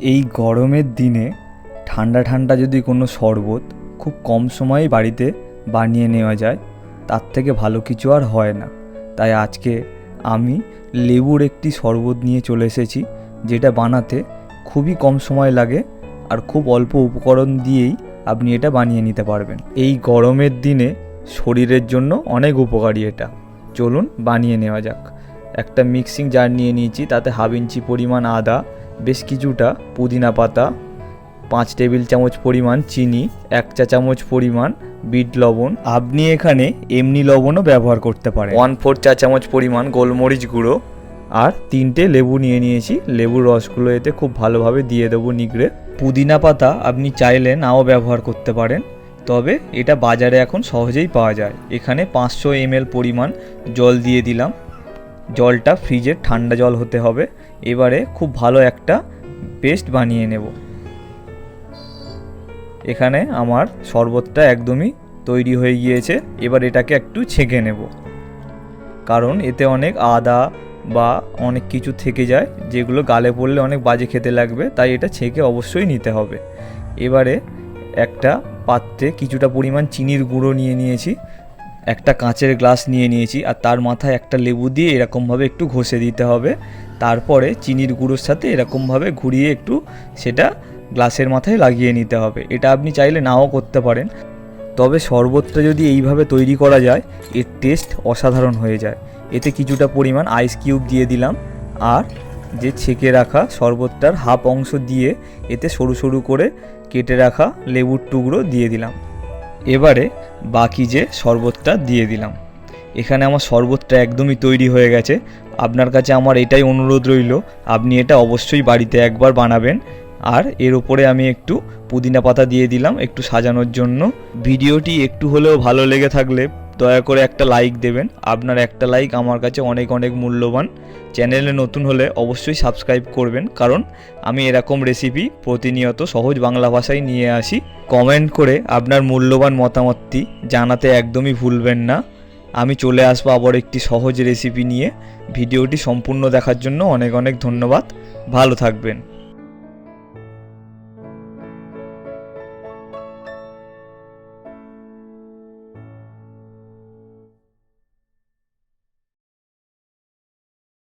এই গরমের দিনে ঠান্ডা ঠান্ডা যদি কোনো শরবত খুব কম সময়ে বাড়িতে বানিয়ে নেওয়া যায়, তার থেকে ভালো কিছু আর হয় না। তাই আজকে আমি লেবুর একটি শরবত নিয়ে চলে এসেছি, যেটা বানাতে খুবই কম সময় লাগে আর খুব অল্প উপকরণ দিয়েই আপনি এটা বানিয়ে নিতে পারবেন। এই গরমের দিনে শরীরের জন্য অনেক উপকারী এটা। চলুন বানিয়ে নেওয়া যাক। একটা মিক্সিং জার নিয়ে নিয়েছি, তাতে 1/2 ইঞ্চি পরিমাণ আদা, বেশ কিছুটা পুদিনা পাতা, 5 টেবিল চামচ পরিমাণ চিনি, 1 চা চামচ পরিমাণ বিট লবণ। আপনি এখানে এমনি লবণও ব্যবহার করতে পারেন। 1/4 চা চামচ পরিমাণ গোলমরিচ গুঁড়ো আর 3টে লেবু নিয়ে নিয়েছি। লেবুর রসগুলো এতে খুব ভালোভাবে দিয়ে দেবো নিগড়ে। পুদিনা পাতা আপনি চাইলে নাও ব্যবহার করতে পারেন, তবে এটা বাজারে এখন সহজেই পাওয়া যায়। এখানে 500 ml পরিমাণ জল দিয়ে দিলাম। জলটা ফ্রিজের ঠান্ডা জল হতে হবে। এবারে খুব ভালো একটা পেস্ট বানিয়ে নেব। এখানে আমার শরবতটা একদমই তৈরি হয়ে গিয়েছে। এবার এটাকে একটু ছেঁকে নেব, কারণ এতে অনেক আদা বা অনেক কিছু থেকে যায়, যেগুলো গালে পড়লে অনেক বাজে খেতে লাগবে, তাই এটা ছেঁকে অবশ্যই নিতে হবে। এবারে একটা পাত্রে কিছুটা পরিমাণ চিনির গুঁড়ো নিয়ে নিয়েছি, একটা কাঁচের গ্লাস নিয়ে নিয়েছি, আর তার মাথায় একটা লেবু দিয়ে এরকমভাবে একটু ঘষে দিতে হবে। তারপরে চিনির গুঁড়োর সাথে এরকমভাবে ঘুরিয়ে একটু সেটা গ্লাসের মাথায় লাগিয়ে নিতে হবে। এটা আপনি চাইলে নাও করতে পারেন, তবে শরবতটা যদি এইভাবে তৈরি করা যায়, এর টেস্ট অসাধারণ হয়ে যায়। এতে কিছুটা পরিমাণ আইস কিউব দিয়ে দিলাম, আর যে ছেঁকে রাখা শরবতটার হাফ অংশ দিয়ে এতে সরু সরু করে কেটে রাখা লেবুর টুকরো দিয়ে দিলাম। এবারে বাকি যে শরবতটা দিয়ে দিলাম। এখানে আমার শরবতটা একদমই তৈরি হয়ে গেছে। আপনার কাছে আমার এটাই অনুরোধ রইল, আপনি এটা অবশ্যই বাড়িতে একবার বানাবেন। আর এর উপরে আমি একটু পুদিনা পাতা দিয়ে দিলাম একটু সাজানোর জন্য। ভিডিওটি একটু হলেও ভালো লেগে থাকলে দয়া করে একটা লাইক দেবেন। আপনার একটা লাইক আমার কাছে অনেক অনেক মূল্যবান। চ্যানেলে নতুন হলে অবশ্যই সাবস্ক্রাইব করবেন, কারণ আমি এরকম রেসিপি প্রতিনিয়ত সহজ বাংলা ভাষায় নিয়ে আসি। কমেন্ট করে আপনার মূল্যবান মতামতটি জানাতে একদমই ভুলবেন না। আমি চলে আসবো আবার একটি সহজ রেসিপি নিয়ে। ভিডিওটি সম্পূর্ণ দেখার জন্য অনেক অনেক ধন্যবাদ। ভালো থাকবেন।